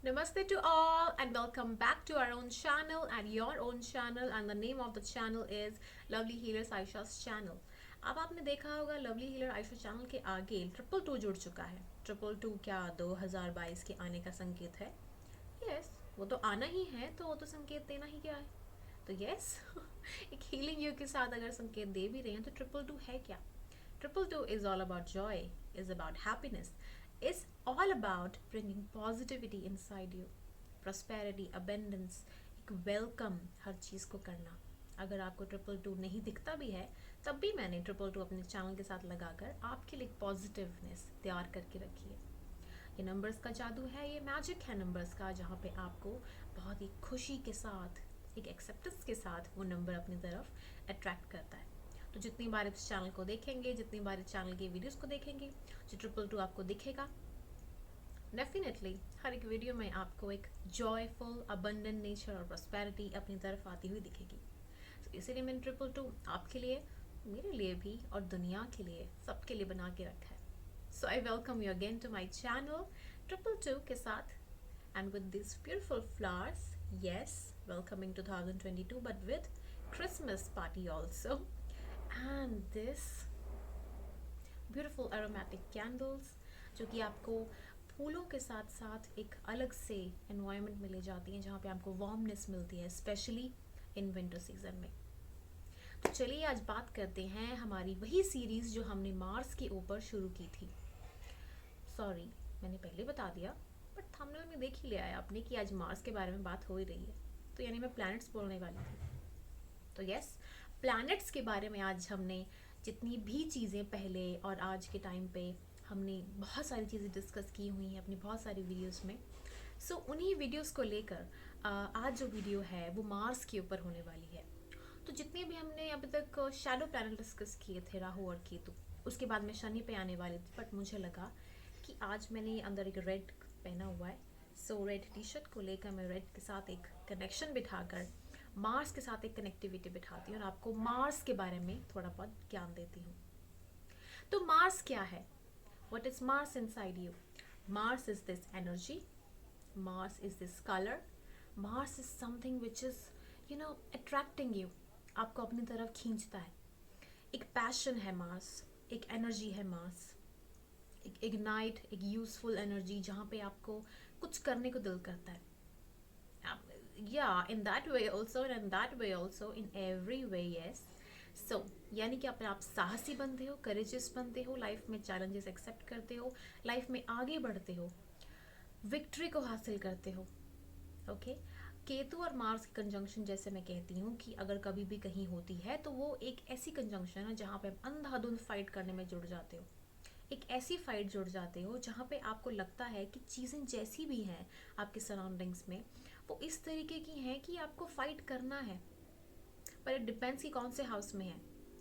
Namaste to all and welcome back to our own channel and your own channel, and the name of the channel is Lovely Healers Aisha's channel. अब आपने देखा होगा lovely healer Ayesha channel के आगे triple two जुड़ चुका है। Triple two क्या 2022 के आने का संकेत है? यस, वो तो आना ही है, तो वो तो संकेत देना ही क्या है। तो यस एक हीलिंग योग के साथ अगर संकेत दे भी रहे हैं तो ट्रिपल टू है क्या? Triple two is all about Joy, is about happiness, is all about bringing positivity inside you, prosperity, abundance, एक वेलकम हर चीज़ को करना। अगर आपको ट्रिपल टू नहीं दिखता भी है तब भी मैंने ट्रिपल टू अपने चैनल के साथ लगाकर आपके लिए पॉजिटिवनेस तैयार करके रखी है। ये नंबर्स का जादू है, ये मैजिक है नंबर्स का, जहाँ पे आपको बहुत ही खुशी के साथ, एक एक्सेप्टेंस के साथ वो नंबर अपनी तरफ अट्रैक्ट करता है। तो जितनी बार इस चैनल को देखेंगे, जितनी बार इस चैनल के वीडियोस को देखेंगे, जो ट्रिपल टू आपको दिखेगा, डेफिनेटली हर एक वीडियो में आपको एक जॉयफुल अबंडेंट नेचर और प्रॉस्पेरिटी अपनी तरफ आती हुई दिखेगी। तो इसीलिए मैंने ट्रिपल टू आपके लिए, मेरे लिए भी और दुनिया के लिए, सबके लिए बना के रखा है। So I welcome you again to my channel triple two के साथ and with these beautiful flowers. Yes, welcoming 2022 but with Christmas party also, and this beautiful aromatic candles जो कि आपको फूलों के साथ साथ एक अलग से एनवायरनमेंट में ले जाती हैं, जहाँ पे आपको वार्मनेस मिलती है, स्पेशली इन विंटर सीजन में। तो चलिए आज बात करते हैं हमारी वही सीरीज जो हमने मार्स के ऊपर शुरू की थी। सॉरी, मैंने पहले बता दिया, बट थंबनेल में देख ही लिया है आपने कि आज मार्स के बारे में बात हो ही रही है, तो यानी मैं प्लैनेट्स बोलने वाली थी। तो यस, प्लैनेट्स के बारे में आज हमने जितनी भी चीज़ें पहले और आज के टाइम पे हमने बहुत सारी चीज़ें डिस्कस की हुई हैं अपनी बहुत सारी वीडियोस में। सो उन्हीं वीडियोस को लेकर आज जो वीडियो है वो मार्स के ऊपर होने वाली है। तो जितने भी हमने अभी तक शैडो प्लैनेट डिस्कस किए थे, राहु और केतु, उसके बाद में शनि पे आने वाली थी, बट मुझे लगा कि आज मैंने अंदर एक रेड पहना हुआ है, सो रेड टी शर्ट को लेकर मैं रेड के साथ एक कनेक्शन बिठाकर मार्स के साथ एक कनेक्टिविटी बिठाती हूँ और आपको मार्स के बारे में थोड़ा बहुत ज्ञान देती हूँ। तो मार्स क्या है? What is Mars inside you? Mars is this energy. Mars is this color. Mars is something which is, attracting you. आपको अपनी तरफ खींचता है। एक पैशन है मार्स, एक एनर्जी है मार्स, एक इग्नाइट, एक यूजफुल एनर्जी जहाँ पे आपको कुछ करने को दिल करता है। In that way also, and in that way also, in every way, yes. सो यानी कि अपने आप साहसी बनते हो, करेजियस बनते हो, लाइफ में चैलेंजेस एक्सेप्ट करते हो, लाइफ में आगे बढ़ते हो, विक्ट्री को हासिल करते हो। ओके, केतु और मार्स की कंजंक्शन, जैसे मैं कहती हूँ कि अगर कभी भी कहीं होती है तो वो एक ऐसी कंजंक्शन है जहाँ पे आप अंधाधुंध फाइट करने में जुड़ जाते हो। एक ऐसी फाइट जुड़ जाते हो जहाँ पे आपको लगता है कि चीज़ें जैसी भी हैं आपके सराउंडिंग्स में, वो इस तरीके की हैं कि आपको फाइट करना है, पर इट डिपेंड्स कि कौन से हाउस में है।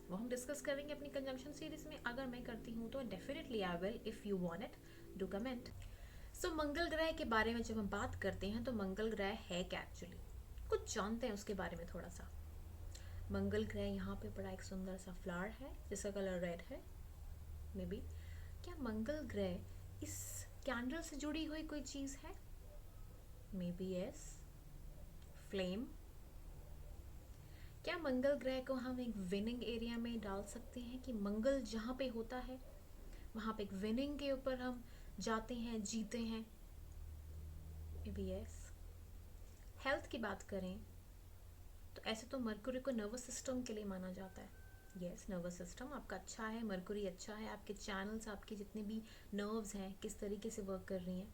वो हम डिस्कस करेंगे अपनी कंजंक्शन सीरीज में। अगर मैं करती हूँ तो definitely I will, if you want it, do comment. So मंगल ग्रह के बारे में जब हम बात करते हैं तो मंगल ग्रह है क्या एक्चुअली, कुछ जानते हैं उसके बारे में थोड़ा सा। मंगल ग्रह यहाँ पे बड़ा एक सुंदर सा फ्लावर है जिसका कलर रेड है। मे बी क्या मंगल ग्रह इस कैंडल से जुड़ी हुई कोई चीज़ है? May be yes, flame. क्या मंगल ग्रह को हम एक विनिंग एरिया में डाल सकते हैं कि मंगल जहाँ पे होता है वहाँ पे एक विनिंग के ऊपर हम जाते हैं, जीते हैं? May be yes. हेल्थ की बात करें तो ऐसे तो मरकुरी को नर्वस सिस्टम के लिए माना जाता है। यस, नर्वस सिस्टम आपका अच्छा है, मरकुरी अच्छा है, आपके चैनल्स, आपके जितने भी नर्व्स हैं किस तरीके से वर्क कर रही हैं,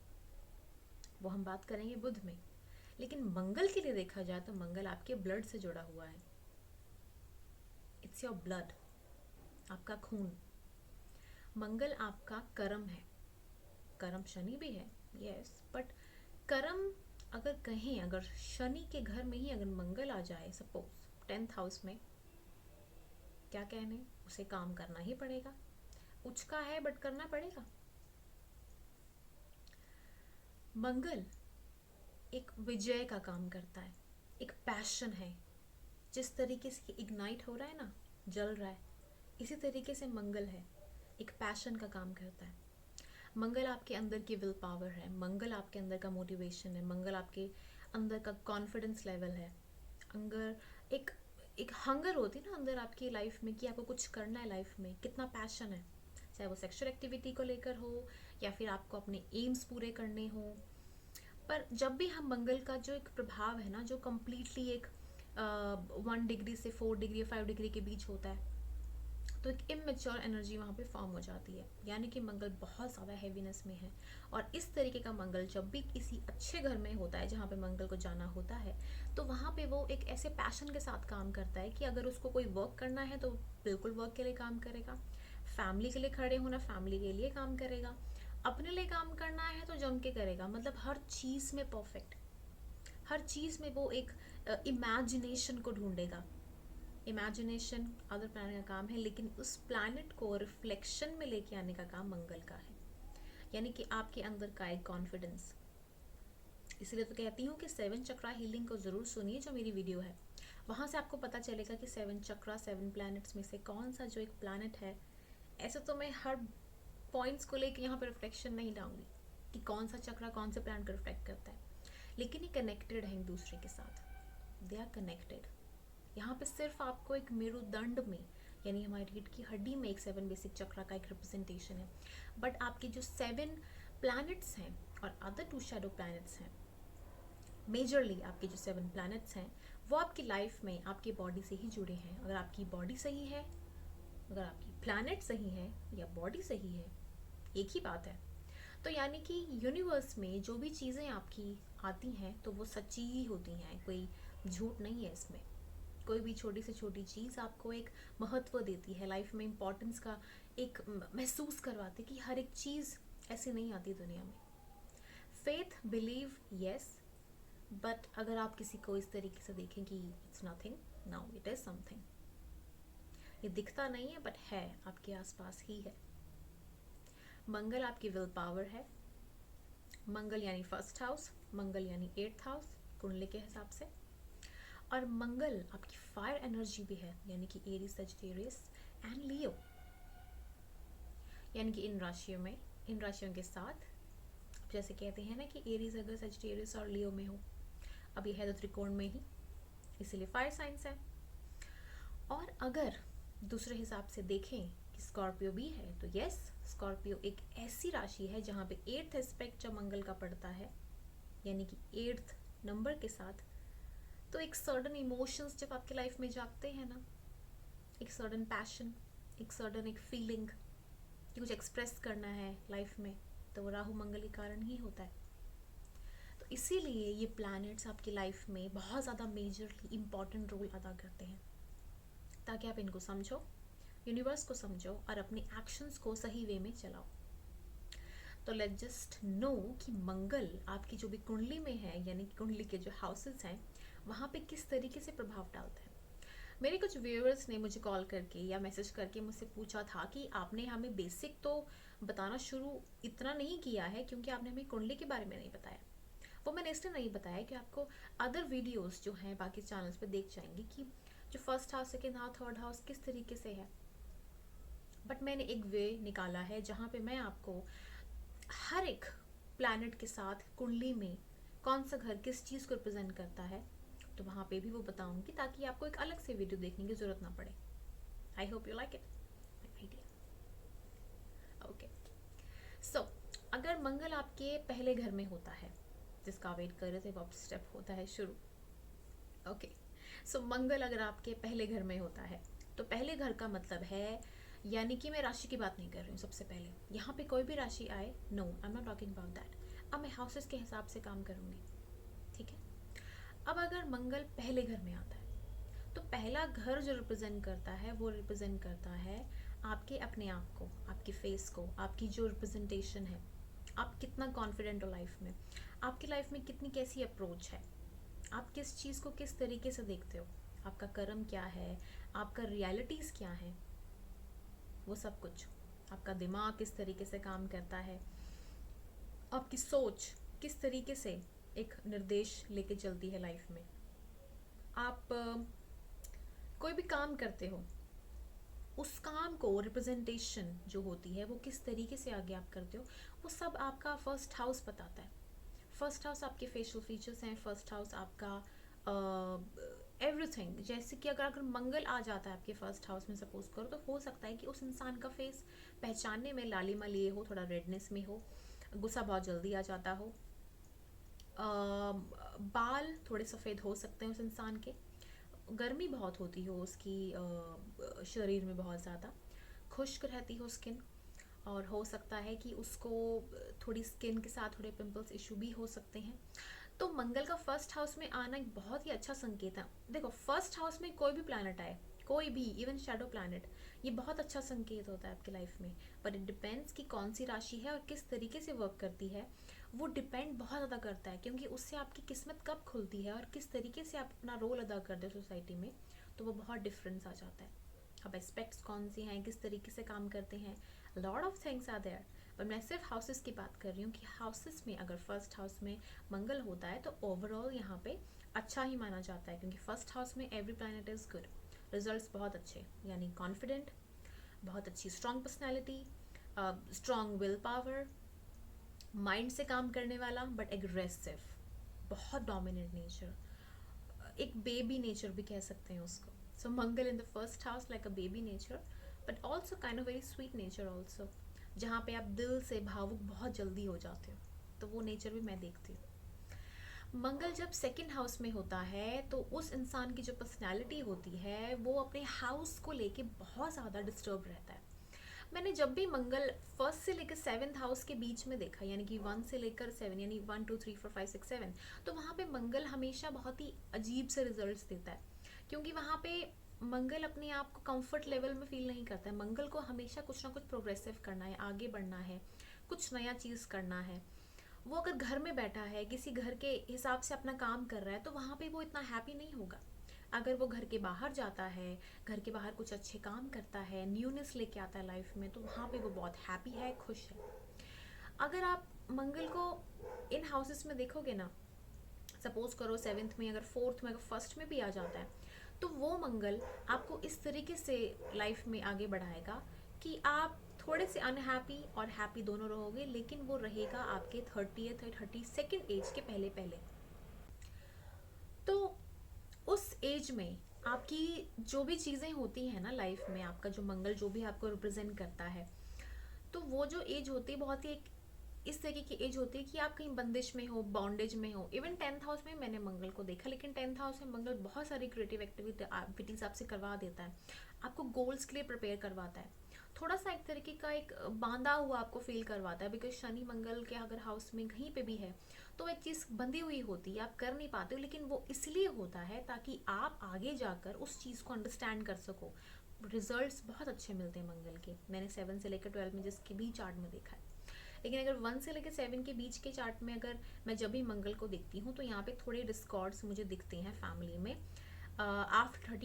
वो हम बात करेंगे बुध में। लेकिन मंगल के लिए देखा जाए तो मंगल आपके ब्लड से जुड़ा हुआ है। इट्स योर ब्लड, आपका खून। मंगल आपका कर्म है, कर्म शनि भी है, यस, बट कर्म अगर कहें, अगर शनि के घर में ही अगर मंगल आ जाए सपोज 10th हाउस में, क्या कहने, उसे काम करना ही पड़ेगा। उचका है बट करना पड़ेगा। मंगल एक विजय का काम करता है, एक पैशन है। जिस तरीके से इग्नाइट हो रहा है ना, जल रहा है, इसी तरीके से मंगल है, एक पैशन का काम करता है। मंगल आपके अंदर की विल पावर है, मंगल आपके अंदर का मोटिवेशन है, मंगल आपके अंदर का कॉन्फिडेंस लेवल है। अंदर एक एक हंगर होती है ना अंदर आपकी लाइफ में कि आपको कुछ करना है लाइफ में, कितना पैशन है, चाहे वो सेक्सुअल एक्टिविटी को लेकर हो या फिर आपको अपने एम्स पूरे करने हो। पर जब भी हम मंगल का जो एक प्रभाव है ना, जो कम्प्लीटली एक 1 डिग्री से 4 डिग्री 5 डिग्री के बीच होता है, तो एक इमेच्योर एनर्जी वहाँ पे फॉर्म हो जाती है, यानी कि मंगल बहुत ज़्यादा हैवीनेस में है। और इस तरीके का मंगल जब भी किसी अच्छे घर में होता है जहाँ पे मंगल को जाना होता है, तो वहाँ पे वो एक ऐसे पैशन के साथ काम करता है कि अगर उसको कोई वर्क करना है तो बिल्कुल वर्क के लिए काम करेगा, फैमिली के लिए खड़े होना फैमिली के लिए काम करेगा, अपने लिए काम करना है तो जम के करेगा। मतलब हर चीज़ में परफेक्ट, हर चीज़ में वो एक इमेजिनेशन को ढूंढेगा। इमेजिनेशन अदर प्लानट का काम है, लेकिन उस प्लानट को रिफ्लेक्शन में लेके आने का काम मंगल का है, यानी कि आपके अंदर का एक कॉन्फिडेंस। इसलिए तो कहती हूँ कि 7 चक्रा हीलिंग को ज़रूर सुनिए, जो मेरी वीडियो है वहाँ से आपको पता चलेगा कि 7 चक्रा 7 प्लैनेट्स में से कौन सा जो एक प्लानट है। ऐसे तो मैं हर पॉइंट्स को लेकर यहाँ पर रिफ्लेक्शन नहीं डालूंगी कि कौन सा चक्रा कौन से प्लानट को रिफ्लेक्ट करता है, लेकिन ये कनेक्टेड है एक दूसरे के साथ, दे आर कनेक्टेड। यहाँ पे सिर्फ आपको एक मेरुदंड में, यानी हमारी रीढ़ की हड्डी में एक 7 बेसिक चक्रा का एक रिप्रेजेंटेशन है, बट आपके जो 7 प्लैनेट्स हैं और अदर 2 शैडो प्लैनेट्स हैं, मेजरली आपके जो 7 प्लैनेट्स हैं वो आपकी लाइफ में आपकी बॉडी से ही जुड़े हैं। अगर आपकी बॉडी सही है, अगर आपकी प्लैनेट सही है या बॉडी सही है, एक ही बात है। तो यानी कि यूनिवर्स में जो भी चीज़ें आपकी आती हैं तो वो सच्ची ही होती हैं, कोई झूठ नहीं है इसमें। कोई भी छोटी से छोटी चीज़ आपको एक महत्व देती है, लाइफ में इम्पोर्टेंस का एक महसूस करवाती है कि हर एक चीज़ ऐसी नहीं आती दुनिया में। फेथ बिलीव यस, बट अगर आप किसी को इस तरीके से देखें कि it's nothing, now it is something, ये दिखता नहीं है बट है, आपके आसपास ही है। मंगल आपकी विल पावर है, मंगल यानी फर्स्ट हाउस, मंगल यानी 8th हाउस कुंडली के हिसाब से, और मंगल आपकी फायर एनर्जी भी है, यानी कि एरीज सजिटेरियस एंड लियो, यानी कि इन राशियों के साथ जैसे कहते हैं ना कि एरीज अगर सजिटेरियस और लियो में हो, अब ये है तो त्रिकोण में ही, इसीलिए फायर साइंस है। और अगर दूसरे हिसाब से देखें कि स्कॉर्पियो भी है, तो यस, स्कॉर्पियो एक ऐसी राशि है जहाँ पे 8th एस्पेक्ट जब मंगल का पड़ता है, यानी कि 8th नंबर के साथ, तो एक सर्टन इमोशंस जब आपके लाइफ में जागते हैं ना, एक सर्टन पैशन, एक सर्टन एक फीलिंग कि कुछ एक्सप्रेस करना है लाइफ में, तो वो राहु मंगल के कारण ही होता है। तो इसीलिए ये प्लैनेट्स आपकी लाइफ में बहुत ज़्यादा मेजरली इम्पॉर्टेंट रोल अदा करते हैं, ताकि आप इनको समझो, यूनिवर्स को समझो और अपने एक्शंस को सही वे में चलाओ। तो लेट्स जस्ट नो कि मंगल आपकी जो भी कुंडली में है, यानी कि कुंडली के जो हाउसेस हैं, वहाँ पे किस तरीके से प्रभाव डालता है। मेरे कुछ व्यूअर्स ने मुझे कॉल करके या मैसेज करके मुझसे पूछा था कि आपने हमें बेसिक तो बताना शुरू इतना नहीं किया है, क्योंकि आपने हमें कुंडली के बारे में नहीं बताया। वो मैंने इसलिए नहीं बताया कि आपको अदर वीडियोस जो हैं बाकी चैनल्स पे देख जाएंगे कि जो first house, second house, third house किस तरीके से है। बट मैंने एक वे निकाला है जहाँ पे मैं आपको हर एक प्लैनेट के साथ कुंडली में कौन सा घर किस चीज़ को रिप्रेजेंट करता है, तो वहाँ पे भी वो बताऊंगी, ताकि आपको एक अलग से वीडियो देखने की ज़रूरत ना पड़े। I hope you like it my idea. Okay, so अगर मंगल आपके पहले घर में होता है, जिसका वेट कर रहे थे, वापस स्टेप होता है शुरू। ओके, सो मंगल अगर आपके पहले घर में होता है, तो पहले घर का मतलब है, यानी कि मैं राशि की बात नहीं कर रही हूँ सबसे पहले, यहाँ पे कोई भी राशि आए, no I am not talking about that. अब मैं हाउसेस के हिसाब से काम करूँगी, ठीक है। अब अगर मंगल पहले घर में आता है, तो पहला घर जो रिप्रेजेंट करता है वो रिप्रेजेंट करता है आपके अपने आप को, आपके फेस को, आपकी जो रिप्रेजेंटेशन है, आप कितना कॉन्फिडेंट हो लाइफ में, आपकी लाइफ में कितनी कैसी अप्रोच है, आप किस चीज़ को किस तरीके से देखते हो, आपका कर्म क्या है, आपका रियलिटीज़ क्या है, वो सब कुछ, आपका दिमाग किस तरीके से काम करता है, आपकी सोच किस तरीके से एक निर्देश लेके चलती है लाइफ में। आप कोई भी काम करते हो, उस काम को रिप्रेजेंटेशन जो होती है वो किस तरीके से आगे आप करते हो, वो सब आपका फर्स्ट हाउस बताता है। फर्स्ट हाउस आपके फेशियल फीचर्स हैं, फर्स्ट हाउस आपका एवरीथिंग। जैसे कि अगर मंगल आ जाता है आपके फर्स्ट हाउस में सपोज करो, तो हो सकता है कि उस इंसान का फेस पहचानने में लालिमा लिए हो, थोड़ा रेडनेस में हो, गुस्सा बहुत जल्दी आ जाता हो, बाल थोड़े सफ़ेद हो सकते हैं उस इंसान के, गर्मी बहुत होती हो उसकी शरीर में बहुत ज़्यादा, खुश्क रहती हो स्किन, और हो सकता है कि उसको थोड़ी स्किन के साथ थोड़े पिंपल्स इशू भी हो सकते हैं। तो मंगल का फर्स्ट हाउस में आना एक बहुत ही अच्छा संकेत है। देखो, फर्स्ट हाउस में कोई भी प्लैनेट आए, कोई भी, इवन शैडो प्लैनेट, ये बहुत अच्छा संकेत होता है आपकी लाइफ में। पर इट डिपेंड्स कि कौन सी राशि है और किस तरीके से वर्क करती है, वो डिपेंड बहुत ज़्यादा करता है, क्योंकि उससे आपकी किस्मत कब खुलती है और किस तरीके से आप अपना रोल अदा करते हो सोसाइटी में, तो वो बहुत डिफरेंस आ जाता है। अब एस्पेक्ट्स कौन सी हैं, किस तरीके से काम करते हैं, lot of things are there. पर मैं सिर्फ हाउसेस की बात कर रही हूँ कि हाउसेस में अगर फर्स्ट हाउस में मंगल होता है तो ओवरऑल यहाँ पे अच्छा ही माना जाता है, क्योंकि फर्स्ट हाउस में every planet is good, results बहुत अच्छे, यानी कॉन्फिडेंट, बहुत अच्छी strong personality, strong will power, mind से काम करने वाला बट एग्रेसिव, बहुत डोमिनेंट नेचर, एक बेबी नेचर भी कह सकते हैं उसको। So Mangal in the first house like a baby nature, but also kind of very sweet nature also, जहाँ पे आप दिल से भावुक बहुत जल्दी हो जाते हो, तो वो नेचर भी मैं देखती हूँ। मंगल जब सेकंड हाउस में होता है तो उस इंसान की जो पर्सनैलिटी होती है वो अपने हाउस को लेके बहुत ज़्यादा डिस्टर्ब रहता है। मैंने जब भी मंगल फर्स्ट से लेकर सेवन्थ हाउस के बीच में देखा, यानी कि 1 से लेकर 7, यानी 1 2 3 4 5 6 7, तो वहाँ पे मंगल हमेशा बहुत ही अजीब से रिजल्ट्स देता है, क्योंकि वहाँ पे मंगल अपने आप को कंफर्ट लेवल में फील नहीं करता है। मंगल को हमेशा कुछ ना कुछ प्रोग्रेसिव करना है, आगे बढ़ना है, कुछ नया चीज़ करना है। वो अगर घर में बैठा है, किसी घर के हिसाब से अपना काम कर रहा है, तो वहाँ पे वो इतना हैप्पी नहीं होगा। अगर वो घर के बाहर जाता है, घर के बाहर कुछ अच्छे काम करता है, न्यूनेस लेके आता है लाइफ में, तो वहाँ पे वो बहुत हैप्पी है, खुश है। अगर आप मंगल को इन हाउसेस में देखोगे ना, सपोज करो सेवेंथ में, अगर फोर्थ में, अगर फर्स्ट में भी आ जाता है, तो वो मंगल आपको इस तरीके से लाइफ में आगे बढ़ाएगा कि आप थोड़े से अनहैप्पी और हैप्पी दोनों रहोगे, लेकिन वो रहेगा आपके 30th 32nd एज के पहले पहले। तो उस एज में आपकी जो भी चीज़ें होती हैं ना लाइफ में, आपका जो मंगल जो भी आपको रिप्रेजेंट करता है, तो वो जो एज होती है बहुत ही एक इस तरीके की एज होती है कि आप कहीं बंदिश में हो, बॉन्डेज में हो। इवन 10th हाउस में मैंने मंगल को देखा, लेकिन 10th हाउस में मंगल बहुत सारी क्रिएटिव एक्टिविटीज आपसे करवा देता है, आपको गोल्स के लिए प्रिपेयर करवाता है, थोड़ा सा एक तरीके का एक बांधा हुआ आपको फील करवाता है, बिकॉज शनि मंगल के अगर हाउस में कहीं पे भी है तो एक चीज़ बंधी हुई होती है, आप कर नहीं पाते हो, लेकिन वो इसलिए होता है ताकि आप आगे जाकर उस चीज़ को अंडरस्टैंड कर सको। रिजल्ट्स बहुत अच्छे मिलते हैं मंगल के, मैंने 7 से लेकर 12 में जिसके भी चार्ट में देखा है। लेकिन अगर 1 से लेकर 7 के बीच के चार्ट में अगर मैं जब भी मंगल को देखती हूँ, तो यहाँ पे थोड़े डिस्कॉर्ड्स मुझे दिखते हैं फैमिली में। आफ्टर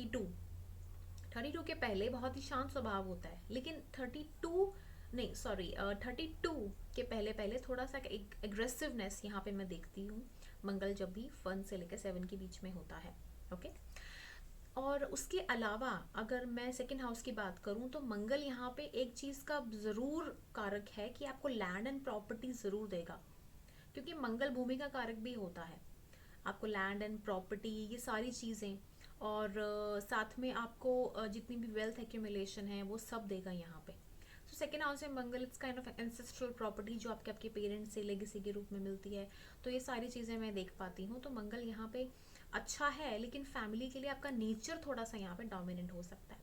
32 के पहले बहुत ही शांत स्वभाव होता है, लेकिन 32 के पहले पहले थोड़ा सा एक एग्रेसिवनेस यहाँ पे मैं देखती हूँ मंगल जब भी 1 से लेकर 7 के बीच में होता है। ओके, और उसके अलावा अगर मैं सेकेंड हाउस की बात करूं, तो मंगल यहाँ पे एक चीज़ का ज़रूर कारक है कि आपको लैंड एंड प्रॉपर्टी ज़रूर देगा, क्योंकि मंगल भूमि का कारक भी होता है। आपको लैंड एंड प्रॉपर्टी, ये सारी चीज़ें, और साथ में आपको जितनी भी वेल्थ एक्यूमुलेशन है वो सब देगा यहाँ पे। तो सेकेंड हाउस में मंगल it's kind of ancestral property जो आपके आपके पेरेंट्स से लेगेसी के रूप में मिलती है, तो ये सारी चीज़ें मैं देख पाती हूँ। तो मंगल यहाँ पे अच्छा है, लेकिन फैमिली के लिए आपका नेचर थोड़ा सा यहाँ पे डोमिनेंट हो सकता है।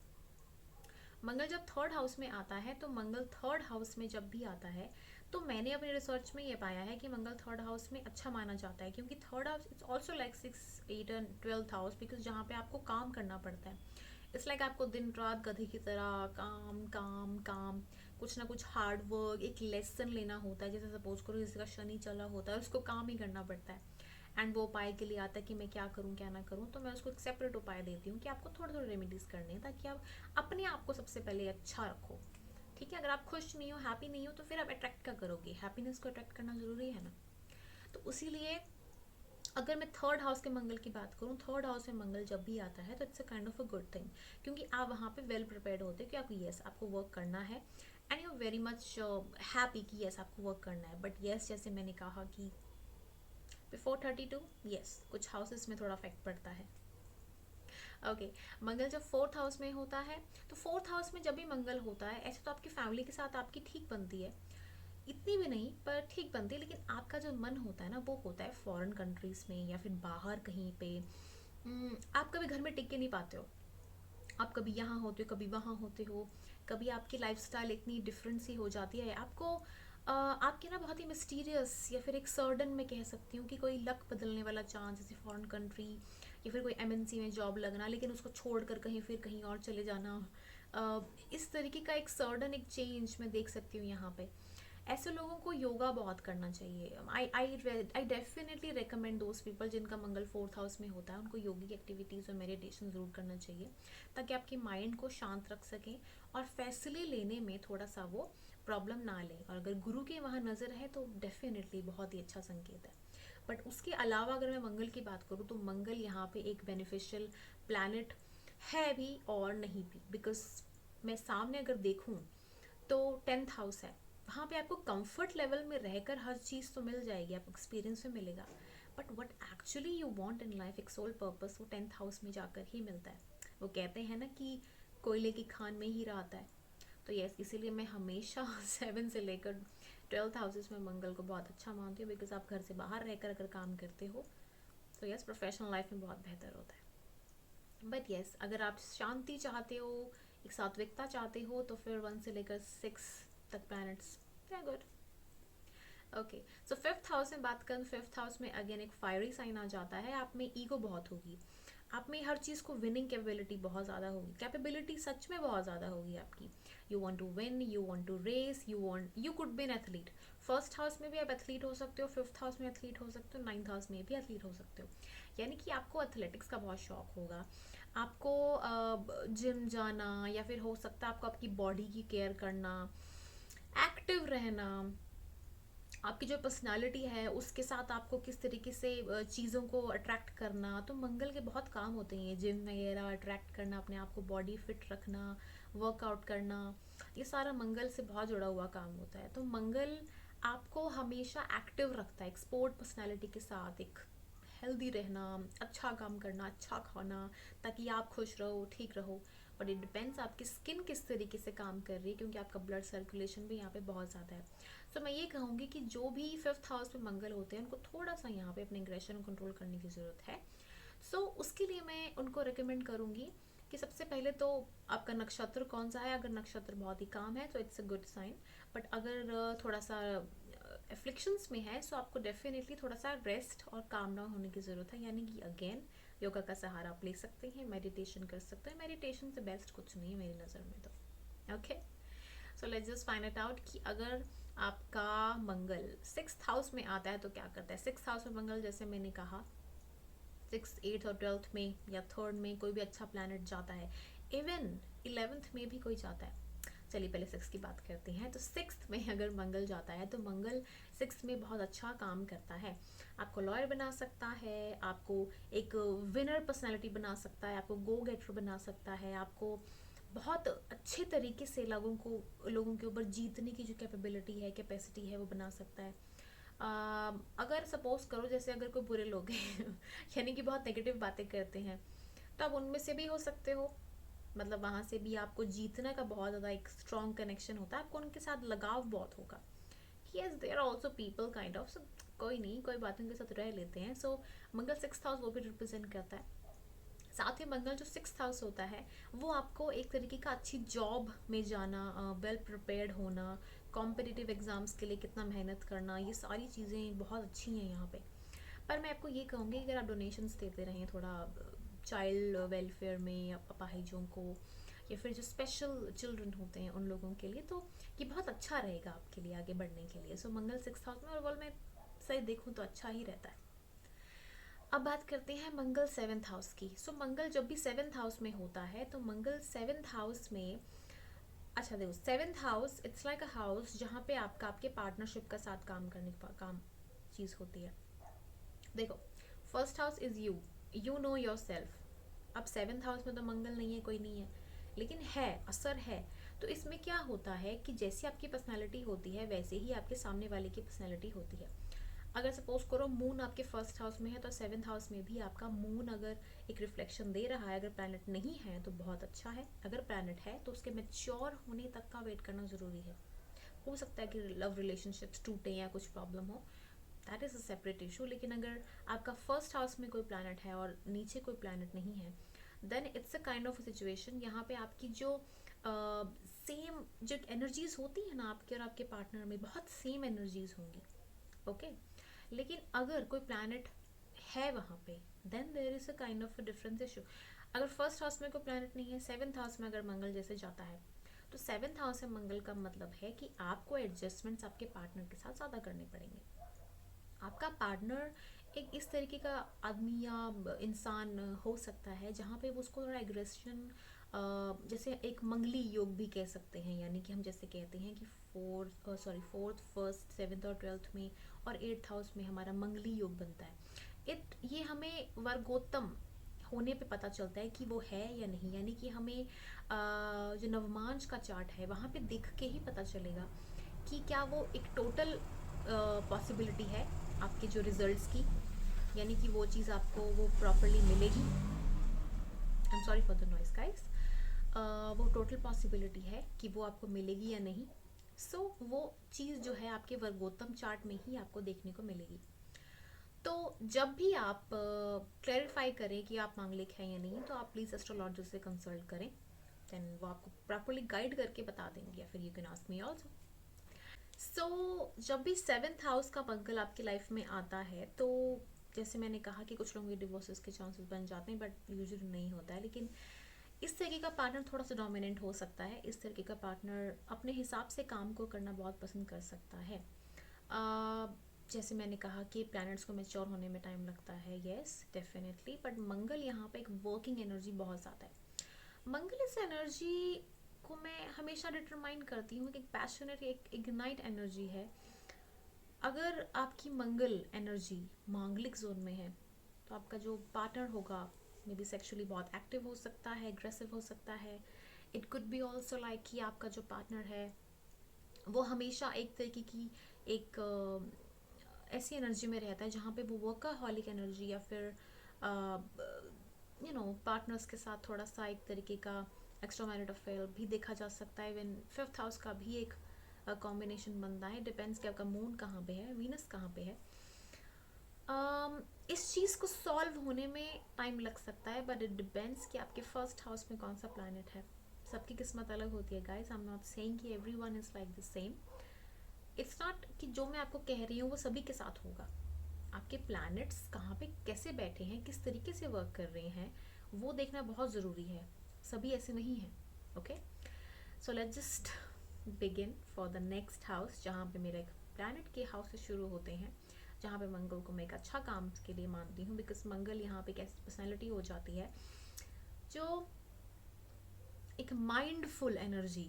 मंगल जब थर्ड हाउस में आता है, तो मंगल थर्ड हाउस में जब भी आता है, तो मैंने अपने रिसर्च में ये पाया है कि मंगल थर्ड हाउस में अच्छा माना जाता है, क्योंकि third house it's also like 6 8 and 12th house, because जहाँ पे आपको काम करना पड़ता है। इट्स लाइक आपको दिन रात गधे की तरह काम काम काम, कुछ ना कुछ हार्ड वर्क, एक लेसन लेना होता है। जैसे सपोज करो किसी का शनि चला होता है, उसको काम ही करना पड़ता है, एंड वो उपाय के लिए आता है कि मैं क्या करूँ क्या ना करूँ, तो मैं उसको एक सेपरेट उपाय देती हूँ कि आपको थोड़े थोड़े रेमेडीज़ करने हैं, ताकि आप अपने आप को सबसे पहले अच्छा रखो। ठीक है, अगर आप खुश नहीं हो, हैप्पी नहीं हो, तो फिर आप अट्रैक्ट क्या करोगे? हैप्पीनेस को अट्रैक्ट करना ज़रूरी है ना। तो इसीलिए अगर मैं थर्ड हाउस के मंगल की बात करूँ, थर्ड हाउस में मंगल जब भी आता है तो it's a kind of a good thing, क्योंकि आप वहाँ पे वेल प्रिपेयर्ड होते हो कि आप यस आपको वर्क करना है and you very much happy कि यस आपको वर्क करना है। बट यस जैसे मैंने कहा कि बिफोर 32 यस कुछ हाउसेस में थोड़ा इफेक्ट पड़ता है। ओके मंगल जब फोर्थ हाउस में होता है, तो फोर्थ हाउस में जब भी मंगल होता है, ऐसे तो आपकी फैमिली के साथ आपकी ठीक बनती है, इतनी भी नहीं पर ठीक बनती है, लेकिन आपका जो मन होता है ना वो होता है फॉरेन कंट्रीज में या फिर बाहर कहीं पे। आप कभी घर में टिक के नहीं पाते हो, आप कभी यहाँ होते हो कभी वहाँ होते हो, कभी आपकी लाइफस्टाइल इतनी डिफरेंट सी हो जाती है, आपको आपके ना बहुत ही मिस्टीरियस या फिर एक सर्डन मैं कह सकती हूँ कि कोई लक बदलने वाला चांस, जैसे फॉरेन कंट्री या फिर कोई एमएनसी में जॉब लगना लेकिन उसको छोड़कर कहीं फिर कहीं और चले जाना, इस तरीके का एक सर्डन एक चेंज मैं देख सकती हूँ यहाँ पे। ऐसे लोगों को योगा बहुत करना चाहिए। I definitely recommend those people जिनका मंगल फोर्थ हाउस में होता है, उनको योगिक एक्टिविटीज़ और मेडिटेशन ज़रूर करना चाहिए, ताकि आपके माइंड को शांत रख सकें और फैसले लेने में थोड़ा सा वो प्रॉब्लम ना लें। और अगर गुरु के वहाँ नज़र है तो डेफिनेटली बहुत ही अच्छा संकेत है। बट उसके अलावा अगर मैं मंगल की बात करूँ, तो मंगल यहाँ पे एक बेनिफिशियल प्लैनेट है भी और नहीं भी, बिकॉज मैं सामने अगर देखूँ तो 10th हाउस है, वहाँ पे आपको कंफर्ट लेवल में रहकर हर चीज़ तो मिल जाएगी, आपको एक्सपीरियंस भी मिलेगा, but what actually you want in life, एक सोल पर्पस, वो 10th हाउस में जाकर ही मिलता है। वो कहते हैं ना कि कोयले की खान में हीरा आता है। तो यस इसीलिए मैं हमेशा 7 से लेकर 12th हाउसेस में मंगल को बहुत अच्छा मानती हूँ, बिकॉज आप घर से बाहर रहकर अगर काम करते हो तो यस प्रोफेशनल लाइफ में बहुत बेहतर होता है। बट यस अगर आप शांति चाहते हो, एक सात्विकता चाहते हो, तो फिर 1 से लेकर 6 तक planets they good. Okay so fifth house में बात करें, फिफ्थ हाउस में अगेन एक फायरी साइन आ जाता है। आप में ईगो बहुत होगी, आप में हर चीज़ को विनिंग कैपेबिलिटी बहुत ज़्यादा होगी, कैपेबिलिटी सच में बहुत ज़्यादा होगी आपकी। You want to win, you want to race, you could be an athlete. First house में भी आप एथलीट हो सकते हो, फिफ्थ हाउस में एथलीट हो सकते हो, 9th हाउस में भी एथलीट हो सकते हो। यानी कि आपको एथलेटिक्स का बहुत शौक होगा, आपको जिम जाना, या फिर हो सकता है आपको आपकी बॉडी की केयर करना, एक्टिव रहना, आपकी जो पर्सनालिटी है उसके साथ आपको किस तरीके से चीज़ों को अट्रैक्ट करना। तो मंगल के बहुत काम होते हैं, जिम वगैरह अट्रैक्ट करना, अपने आप को बॉडी फिट रखना, वर्कआउट करना, ये सारा मंगल से बहुत जुड़ा हुआ काम होता है। तो मंगल आपको हमेशा एक्टिव रखता है, एक स्पोर्ट पर्सनालिटी के साथ, एक हेल्दी रहना, अच्छा काम करना, अच्छा खाना, ताकि आप खुश रहो, ठीक रहो। बट इट डिपेंड्स आपकी स्किन किस तरीके से काम कर रही है, क्योंकि आपका ब्लड सर्कुलेशन भी यहाँ पे बहुत ज़्यादा है। तो मैं ये कहूँगी कि जो भी फिफ्थ हाउस में मंगल होते हैं उनको थोड़ा सा यहाँ पे अपने एग्रेशन कंट्रोल करने की ज़रूरत है। उसके लिए मैं उनको रिकमेंड करूँगी कि सबसे पहले तो आपका नक्षत्र कौन सा है। अगर नक्षत्र बहुत ही काम है तो it's a good sign, but अगर थोड़ा सा एफ्लिक्शंस में है तो आपको डेफिनेटली थोड़ा सा रेस्ट और काम डाउन होने की ज़रूरत है। यानी कि अगेन योगा का सहारा आप ले सकते हैं, मेडिटेशन कर सकते हैं, मेडिटेशन से बेस्ट कुछ नहीं है मेरी नज़र में तो। Okay so let's just find it out कि अगर आपका मंगल 6th हाउस में आता है तो क्या करता है। 6th हाउस में मंगल, जैसे मैंने कहा, 6th 8th और 12th में या 3rd में कोई भी अच्छा प्लैनेट जाता है, इवन 11th में भी कोई जाता है। चलिए पहले 6 की बात करते हैं। तो 6th में अगर मंगल जाता है तो मंगल 6th में बहुत अच्छा काम करता है, आपको लॉयर बना सकता है, आपको एक विनर पर्सनालिटी बना सकता है, आपको गो गेटर बना सकता है, आपको बहुत अच्छे तरीके से लोगों के ऊपर जीतने की जो कैपेबिलिटी है, कैपेसिटी है, वो बना सकता है। अगर सपोज करो जैसे अगर कोई बुरे लोग हैं यानी कि बहुत नेगेटिव बातें करते हैं, तो आप उनमें से भी हो सकते हो, मतलब वहाँ से भी आपको जीतने का बहुत ज़्यादा एक स्ट्रॉन्ग कनेक्शन होता है, आपको उनके साथ लगाव बहुत होगा। Yes there are also people kind of, so कोई नहीं, कोई बात उनके साथ रह लेते हैं। मंगल 6th हाउस वो भी रिप्रेजेंट करता है। साथ ही मंगल जो 6th हाउस होता है वो आपको एक तरीके का अच्छी जॉब में जाना, वेल प्रिपेयर्ड होना, कॉम्पिटिटिव एग्जाम्स के लिए कितना मेहनत करना, ये सारी चीज़ें बहुत अच्छी हैं यहाँ पे। पर मैं आपको ये कहूँगी अगर आप डोनेशंस देते रहें थोड़ा चाइल्ड वेलफेयर में, या अपाहिजों को, या फिर जो स्पेशल चिल्ड्रन होते हैं उन लोगों के लिए, तो ये बहुत अच्छा रहेगा आपके लिए आगे बढ़ने के लिए। मंगल 6th हाउस में ओवरऑल मैं सही देखूँ तो अच्छा ही रहता है। अब बात करते हैं मंगल 7th हाउस की। मंगल जब भी 7th हाउस में होता है तो मंगल 7th हाउस में, अच्छा देखो 7th house it's like a house जहाँ पे आपका आपके पार्टनरशिप का साथ काम करने का काम चीज़ होती है। देखो first house is you, you know your self. अब सेवन्थ हाउस में तो मंगल नहीं है, कोई नहीं है, लेकिन है, असर है। तो इसमें क्या होता है कि जैसी आपकी पर्सनैलिटी होती है वैसे ही आपके सामने वाले की पर्सनैलिटी होती है। अगर सपोज करो मून आपके फर्स्ट हाउस में है, तो सेवन्थ हाउस में भी आपका मून अगर एक रिफ्लेक्शन दे रहा है, अगर प्लैनेट नहीं है तो बहुत अच्छा है, अगर प्लैनेट है तो उसके मैच्योर होने तक का वेट करना ज़रूरी है। हो सकता है कि लव रिलेशनशिप्स टूटे या कुछ प्रॉब्लम हो, that is a separate issue. लेकिन अगर आपका फर्स्ट हाउस में कोई प्लैनेट है और नीचे कोई प्लैनेट नहीं है, then it's a kind of situation यहाँ पे आपकी जो सेम जो एनर्जीज होती है ना आपके और आपके पार्टनर में, बहुत सेम एनर्जीज होंगी। ओके लेकिन अगर कोई प्लैनेट है वहाँ पे, then there is a kind of a difference issue. अगर फर्स्ट हाउस में कोई प्लैनेट नहीं है, सेवन्थ हाउस में अगर मंगल जैसे जाता है, तो सेवन्थ हाउस में मंगल का मतलब है कि आपको एडजस्टमेंट्स आपके पार्टनर के साथ ज़्यादा करने पड़ेंगे। आपका पार्टनर एक इस तरीके का आदमी या इंसान हो सकता है जहाँ पे वो उसको थोड़ा एग्रेशन, जैसे एक मंगली योग भी कह सकते हैं, यानी कि हम जैसे कहते हैं कि फोर्थ फर्स्ट सेवन्थ और ट्वेल्थ में और एट्थ हाउस में हमारा मंगली योग बनता है। ये हमें वर्गोत्तम होने पे पता चलता है कि वो है या नहीं, यानी कि हमें जो नवमांश का चार्ट है वहाँ पे देख के ही पता चलेगा कि क्या वो एक टोटल पॉसिबिलिटी है आपके जो रिजल्ट्स की, यानी कि वो चीज़ आपको वो प्रॉपरली मिलेगी। I am sorry for the noise guys. वो टोटल पॉसिबिलिटी है कि वो आपको मिलेगी या नहीं। वो चीज़ जो है आपके वर्गोत्तम चार्ट में ही आपको देखने को मिलेगी। तो जब भी आप क्लैरिफाई करें कि आप मांगलिक हैं या नहीं, तो आप प्लीज़ एस्ट्रोलॉजर से कंसल्ट करें, देन वो आपको प्रॉपरली गाइड करके बता देंगे, या फिर you can ask me also. जब भी सेवन्थ हाउस का मंगल आपकी लाइफ में आता है, तो जैसे मैंने कहा कि कुछ लोगों के डिवोर्सेस के चांसेस बन जाते हैं, बट यूजुअली नहीं होता है। लेकिन इस तरीके का पार्टनर थोड़ा सा डोमिनेंट हो सकता है, इस तरीके का पार्टनर अपने हिसाब से काम को करना बहुत पसंद कर सकता है। जैसे मैंने कहा कि प्लैनेट्स को मैच्योर होने में टाइम लगता है, येस डेफिनेटली, बट मंगल यहाँ पे एक वर्किंग एनर्जी बहुत ज़्यादा है। मंगल इस एनर्जी को मैं हमेशा डिटरमाइन करती हूँ कि एक पैशनेट, एक इग्नाइट एनर्जी है। अगर आपकी मंगल एनर्जी मांगलिक जोन में है, तो आपका जो पार्टनर होगा मे बी सेक्सुअली बहुत एक्टिव हो सकता है, एग्रेसिव हो सकता है। It could be also like कि आपका जो पार्टनर है वो हमेशा एक तरीके की एक ऐसी एनर्जी में रहता है जहाँ पे वो वर्काहॉलिक एनर्जी, या फिर पार्टनर्स के साथ थोड़ा सा एक तरीके का एक्स्ट्रा मैरिट अफेयर भी देखा जा सकता है। इवन फिफ्थ हाउस का भी एक कॉम्बिनेशन बनता है, डिपेंड्स कि आपका मून कहाँ पे है, वीनस कहाँ पे है। इस चीज़ को सॉल्व होने में टाइम लग सकता है, बट इट डिपेंड्स कि आपके फर्स्ट हाउस में कौन सा प्लैनेट है। सबकी किस्मत अलग होती है guys, I am not saying कि everyone is like the same. It's not कि जो मैं आपको कह रही हूँ वो सभी के साथ होगा। आपके प्लैनेट्स कहाँ पे कैसे बैठे हैं, किस तरीके से वर्क कर रहे हैं, वो देखना बहुत ज़रूरी है। सभी ऐसे नहीं हैं। Okay so let's just begin for the next house, जहाँ पे मेरे प्लैनेट के हाउस से शुरू होते हैं, जहाँ पे मंगल को मैं एक अच्छा काम के लिए मानती हूँ, बिकॉज मंगल यहाँ पे एक ऐसी पर्सनैलिटी हो जाती है जो एक माइंडफुल एनर्जी,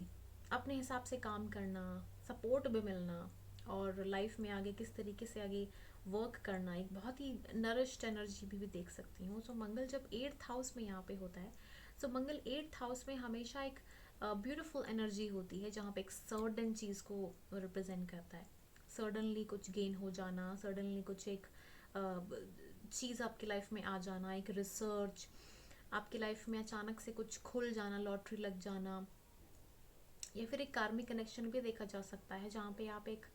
अपने हिसाब से काम करना, सपोर्ट भी मिलना, और लाइफ में आगे किस तरीके से आगे वर्क करना, एक बहुत ही नरिश्ड एनर्जी भी देख सकती हूँ। मंगल जब एट्थ हाउस में यहाँ पे होता है, मंगल एट्थ हाउस में हमेशा एक ब्यूटीफुल एनर्जी होती है, जहाँ पे एक सर्टन चीज़ को रिप्रेजेंट करता है। सडनली कुछ गेन हो जाना, सडनली कुछ एक चीज़ आपकी लाइफ में आ जाना, एक रिसर्च आपकी लाइफ में अचानक से कुछ खुल जाना, लॉटरी लग जाना, या फिर एक कार्मिक कनेक्शन भी देखा जा सकता है, जहाँ पे आप एक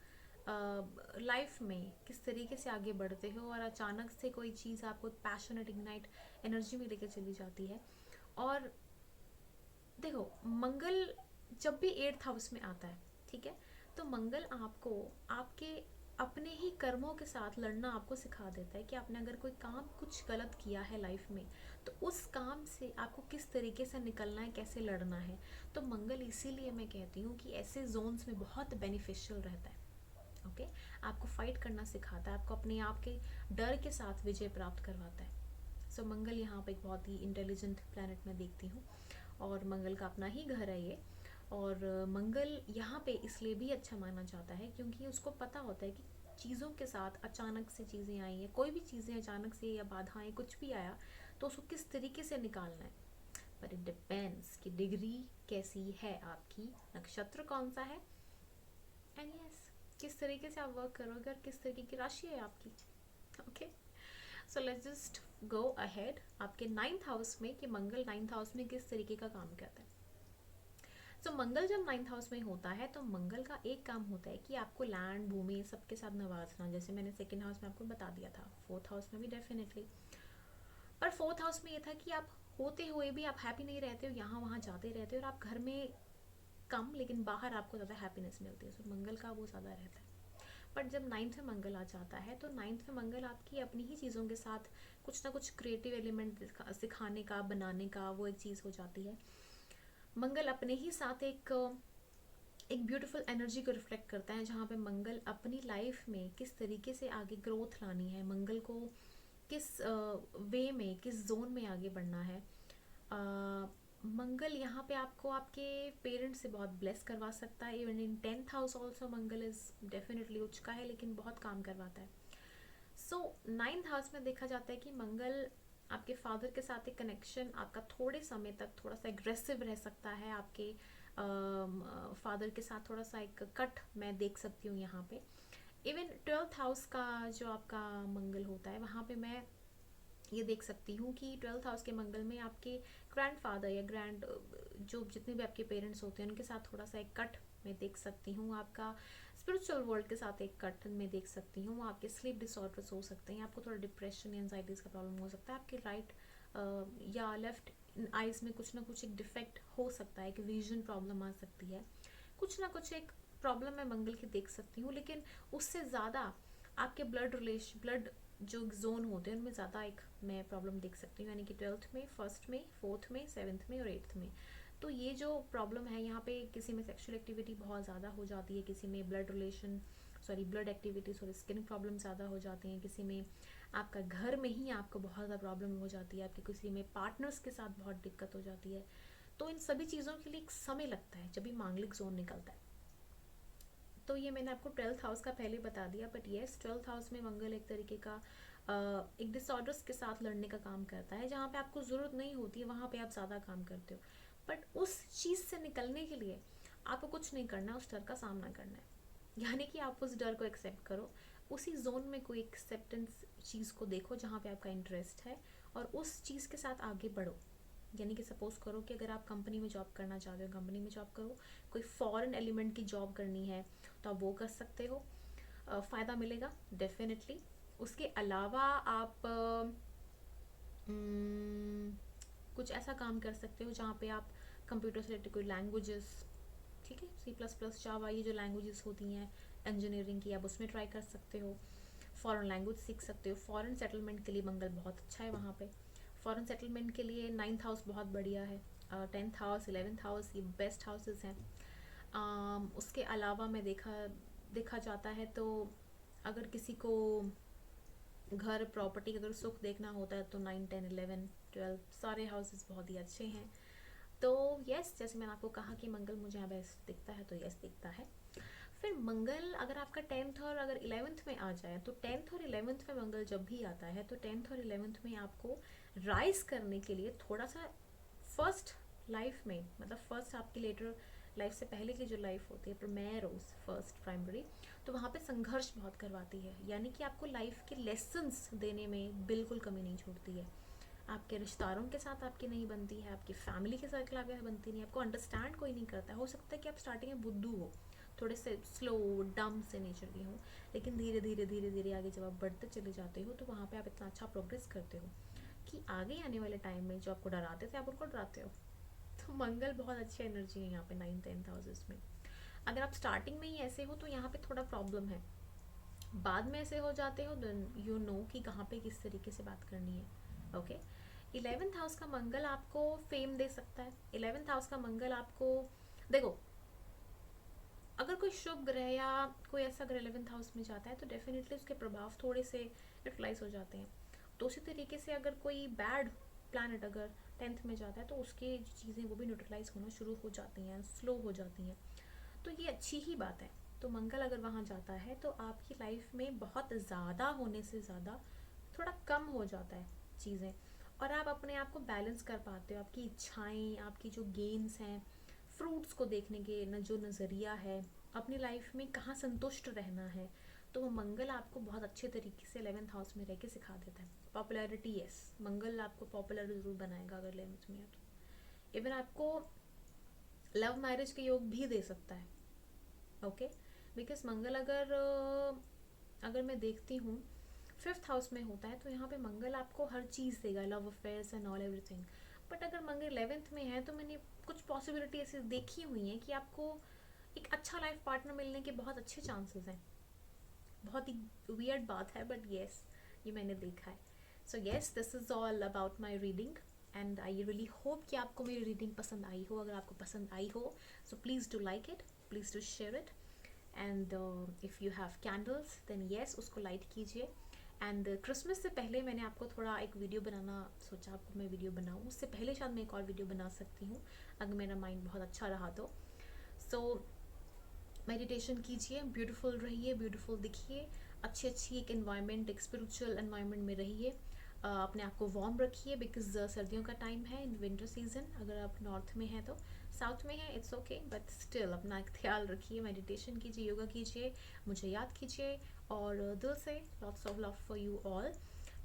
लाइफ में किस तरीके से आगे बढ़ते हो और अचानक से कोई चीज़ आपको पैशनेट इग्नाइट एनर्जी में लेके चली जाती है। और देखो मंगल जब भी एट्थ हाउस में आता है, ठीक है, तो मंगल आपको आपके अपने ही कर्मों के साथ लड़ना आपको सिखा देता है कि आपने अगर कोई काम कुछ गलत किया है लाइफ में, तो उस काम से आपको किस तरीके से निकलना है, कैसे लड़ना है। तो मंगल इसीलिए मैं कहती हूँ कि ऐसे जोन्स में बहुत बेनिफिशियल रहता है। ओके आपको फाइट करना सिखाता है, आपको अपने आप के डर के साथ विजय प्राप्त करवाता है। मंगल यहाँ पे एक बहुत ही इंटेलिजेंट प्लैनेट मैं देखती हूँ, और मंगल का अपना ही घर है ये। और मंगल यहाँ पे इसलिए भी अच्छा माना जाता है क्योंकि उसको पता होता है कि चीज़ों के साथ अचानक से चीज़ें आई हैं, कोई भी चीज़ें अचानक से या बाधाएं कुछ भी आया तो उसको किस तरीके से निकालना है। पर इट डिपेंड्स कि डिग्री कैसी है आपकी, नक्षत्र कौन सा है, एंड यस किस तरीके से आप वर्क करोगे और किस तरीके की राशि है आपकी। Okay, so let's just go ahead आपके 9th हाउस में कि मंगल 9th हाउस में किस तरीके का काम करता है। सो मंगल जब 9th हाउस में होता है तो मंगल का एक काम होता है कि आपको लैंड भूमि सबके साथ नवाजना, जैसे मैंने 2nd हाउस में आपको बता दिया था, 4th हाउस में भी डेफिनेटली। पर 4th हाउस में ये था कि आप होते हुए भी आप हैप्पी नहीं रहते हो, यहाँ वहाँ जाते रहते हो और आप घर में कम लेकिन बाहर आपको ज़्यादा हैप्पीनेस मिलती है। सो मंगल का वो ज़्यादा रहता है। बट जब 9th में मंगल आ जाता है तो 9th में मंगल आपकी अपनी ही चीज़ों के साथ कुछ ना कुछ क्रिएटिव एलिमेंट सिखाने का, बनाने का, वो एक चीज़ हो जाती है। मंगल अपने ही साथ एक ब्यूटीफुल एनर्जी को रिफ्लेक्ट करता है, जहाँ पे मंगल अपनी लाइफ में किस तरीके से आगे ग्रोथ लानी है, मंगल को किस वे में, किस जोन में आगे बढ़ना है। मंगल यहाँ पे आपको आपके पेरेंट्स से बहुत ब्लेस करवा सकता है। Even in 10th house also Mangal is definitely उच्च का है लेकिन बहुत काम करवाता है। सो 9th हाउस में देखा जाता है कि मंगल आपके फादर के साथ एक कनेक्शन आपका थोड़े समय तक थोड़ा सा एग्रेसिव रह सकता है। आपके फादर के साथ थोड़ा सा एक कट मैं देख सकती हूँ यहाँ पे। इवन 12th हाउस का जो आपका मंगल होता है वहाँ पे मैं ये देख सकती हूँ कि 12th हाउस के मंगल में आपके ग्रैंडफादर या जो जितने भी आपके पेरेंट्स होते हैं उनके साथ थोड़ा सा एक कट मैं देख सकती हूँ। आपका स्पिरिचुअल वर्ल्ड के साथ एक कट में देख सकती हूँ। आपके स्लीप डिसऑर्डर्स हो सकते हैं, आपको थोड़ा डिप्रेशन एंजाइटीज का प्रॉब्लम हो सकता है, आपके राइट या लेफ्ट आइज में कुछ ना कुछ एक डिफेक्ट हो सकता है, एक विजन प्रॉब्लम आ सकती है, कुछ ना कुछ एक प्रॉब्लम मैं मंगल की देख सकती हूँ। लेकिन उससे ज़्यादा आपके ब्लड जो जोन होते हैं उनमें ज़्यादा एक मैं प्रॉब्लम देख सकती हूँ, यानी कि 12th में, 1st में, 4th में, 7th में और 8th में। तो ये जो प्रॉब्लम है यहाँ पे, किसी में सेक्सुअल एक्टिविटी बहुत ज़्यादा हो जाती है, किसी में ब्लड एक्टिविटी स्किन प्रॉब्लम ज़्यादा हो जाती हैं, किसी में आपका घर में ही आपको बहुत ज़्यादा प्रॉब्लम हो जाती है, आपके किसी में पार्टनर्स के साथ बहुत दिक्कत हो जाती है। तो इन सभी चीज़ों के लिए एक समय लगता है जब भी मांगलिक जोन निकलता है। तो ये मैंने आपको 12th हाउस का पहले बता दिया। बट येस, 12th हाउस में मंगल एक तरीके का एक डिसऑर्डर्स के साथ लड़ने का काम करता है। जहाँ पे आपको ज़रूरत नहीं होती है वहाँ पे आप ज़्यादा काम करते हो। बट उस चीज़ से निकलने के लिए आपको कुछ नहीं करना, उस डर का सामना करना है। यानी कि आप उस डर को एक्सेप्ट करो, उसी जोन में कोई एक्सेप्टेंस चीज़ को देखो जहाँ पे आपका इंटरेस्ट है और उस चीज़ के साथ आगे बढ़ो। यानी कि सपोज करो कि अगर आप कंपनी में जॉब करना चाहते हो, कंपनी में जॉब करो। कोई फॉरेन एलिमेंट की जॉब करनी है तो आप वो कर सकते हो, फ़ायदा मिलेगा डेफिनेटली। उसके अलावा आप कुछ ऐसा काम कर सकते हो जहाँ पे आप कंप्यूटर से रिलेटेड कोई लैंग्वेजेस, ठीक है, C++, जावा, ये जो लैंग्वेजेस होती हैं इंजीनियरिंग की, आप उसमें ट्राई कर सकते हो। फॉरेन लैंग्वेज सीख सकते हो। फॉरेन सेटलमेंट के लिए मंगल बहुत अच्छा है वहाँ पे। फॉरेन सेटलमेंट के लिए 9th हाउस बहुत बढ़िया है। 10th हाउस, 11th हाउस, ये बेस्ट हाउसेस हैं। उसके अलावा मैं देखा जाता है तो अगर किसी को घर प्रॉपर्टी अगर सुख देखना होता है तो 9, 10, 11, 12 सारे हाउसेस बहुत ही अच्छे हैं। तो यस, जैसे मैंने आपको कहा कि मंगल मुझे यहाँ बेस्ट दिखता है तो यस दिखता है। फिर मंगल अगर आपका 10th और अगर 11th में आ जाए तो 10th और 11th में मंगल जब भी आता है तो 10th और 11th में आपको राइज करने के लिए थोड़ा सा फर्स्ट लाइफ में, मतलब फर्स्ट आपकी लेटर लाइफ से पहले की जो लाइफ होती है प्राइमेरोस फर्स्ट प्राइमरी, तो वहाँ पे संघर्ष बहुत करवाती है। यानी कि आपको लाइफ के लेसन्स देने में बिल्कुल कमी नहीं छोड़ती है। आपके रिश्तेदारों के साथ आपकी नहीं बनती है, आपकी फैमिली के साथ आगे बनती नहीं, आपको अंडरस्टैंड कोई नहीं करता है। हो सकता है कि आप स्टार्टिंग में बुद्धू हो, थोड़े से स्लो डम से नेचर की हो, लेकिन धीरे धीरे धीरे धीरे आगे जब आप बढ़ते चले जाते हो तो वहाँ पे आप इतना अच्छा प्रोग्रेस करते हो कि आगे आने वाले टाइम में जो आपको डराते थे आप उनको डराते हो। तो मंगल बहुत अच्छी एनर्जी है यहाँ पे 9, 10 हाउसेस में। अगर आप स्टार्टिंग में ही ऐसे हो तो यहाँ पे थोड़ा प्रॉब्लम है, बाद में ऐसे हो जाते हो देन यू नो कि कहाँ पे किस तरीके से बात करनी है। ओके, 11th हाउस का मंगल आपको फेम दे सकता है। 11th हाउस का मंगल आपको, देखो, अगर कोई शुभ ग्रह या कोई ऐसा ग्रह 11th हाउस में जाता है तो डेफिनेटली उसके प्रभाव थोड़े से यूटिलाइज हो जाते हैं। तो उसी तरीके से अगर कोई बैड प्लैनेट अगर 10th में जाता है तो उसकी चीज़ें वो भी न्यूट्रलाइज होना शुरू हो जाती हैं, स्लो हो जाती हैं। तो ये अच्छी ही बात है। तो मंगल अगर वहाँ जाता है तो आपकी लाइफ में बहुत ज़्यादा होने से ज़्यादा थोड़ा कम हो जाता है चीज़ें, और आप अपने आप को बैलेंस कर पाते हो। आपकी इच्छाएं, आपकी जो गेन्स हैं, फ्रूट्स को देखने के न जो नज़रिया है, अपनी लाइफ में कहाँ संतुष्ट रहना है, तो वो मंगल आपको बहुत अच्छे तरीके से 11th हाउस में रह के सिखा देता है। पॉपुलैरिटी, यस, मंगल आपको पॉपुलर ज़रूर बनाएगा अगर 11th में है तो। इवन आपको लव मैरिज के योग भी दे सकता है। ओके, बिकॉज मंगल अगर मैं देखती हूँ 5th हाउस में होता है तो यहाँ पे मंगल आपको हर चीज़ देगा, love affairs and all everything. But अगर मंगल 11th में है तो मैंने कुछ पॉसिबिलिटी ऐसी देखी हुई हैं कि आपको एक अच्छा लाइफ पार्टनर मिलने के बहुत अच्छे चांसेस हैं। बहुत ही वियर्ड बात है बट येस, ये मैंने देखा है। So yes, this is all about my reading and I really hope कि आपको मेरी रीडिंग पसंद आई हो। अगर आपको पसंद आई हो so please do like it, please do share it, and if you have candles then yes, उसको लाइट कीजिए। एंड क्रिसमस से पहले मैंने आपको थोड़ा एक वीडियो बनाना सोचा, आपको मैं वीडियो बनाऊँ उससे पहले शायद मैं एक और वीडियो बना सकती हूँ अगर मेरा माइंड बहुत अच्छा रहा तो। सो मेडिटेशन कीजिए, ब्यूटीफुल रहिए, ब्यूटीफुल दिखिए, अच्छी एक एनवायरनमेंट, एक स्पिरिचुअल एनवायरनमेंट में रहिए। अपने आप को वार्म रखिए बिकॉज सर्दियों का टाइम है, इन विंटर सीजन। अगर आप नॉर्थ में हैं तो, साउथ में है इट्स ओके, बट स्टिल अपना ख्याल रखिए, मेडिटेशन कीजिए, योगा कीजिए, मुझे याद कीजिए, और दिल से lots of love for you all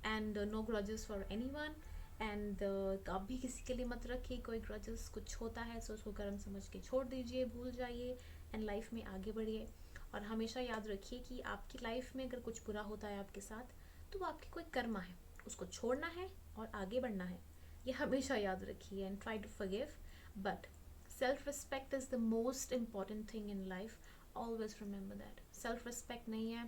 and no grudges for anyone. And आप भी किसी के लिए मत रखिए कोई ग्रजेस, कुछ होता है तो उसको कर्म समझ के छोड़ दीजिए, भूल जाइए एंड लाइफ में आगे बढ़िए। और हमेशा याद रखिए कि आपकी लाइफ में अगर कुछ बुरा होता है आपके साथ तो वो आपकी कोई कर्मा है, उसको छोड़ना है और आगे बढ़ना है, ये हमेशा याद रखिए। And try to forgive, but self respect is the most important thing in life, always remember that. Self respect नहीं है,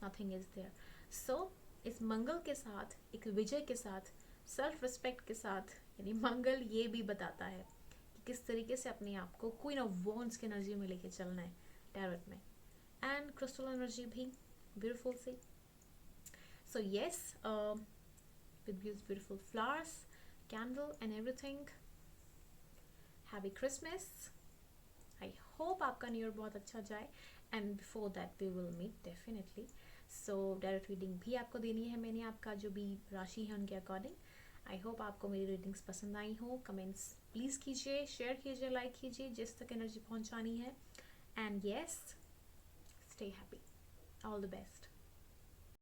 नथिंग इज देयर। सो इस मंगल के साथ, एक विजय के साथ, सेल्फ रिस्पेक्ट के साथ, यानी मंगल ये भी बताता है कि किस तरीके से अपने आप को क्वीन ऑफ वॉन्ड्स की एनर्जी में लेके चलना है टैरोट में, एंड क्रिस्टल एनर्जी भी ब्यूटीफुल सी। So yes, with these beautiful flowers, candle and everything, happy Christmas. I hope आपका न्यू ईयर बहुत अच्छा जाए, and before that we will meet definitely. So direct reading भी आपको देनी है मैंने, आपका जो भी राशि है उनके अकॉर्डिंग। आई होप आपको मेरी रीडिंग्स पसंद आई हो। कमेंट्स प्लीज़ कीजिए, शेयर कीजिए, लाइक कीजिए, जिस तक एनर्जी पहुंचानी है। And yes, stay happy, all the best.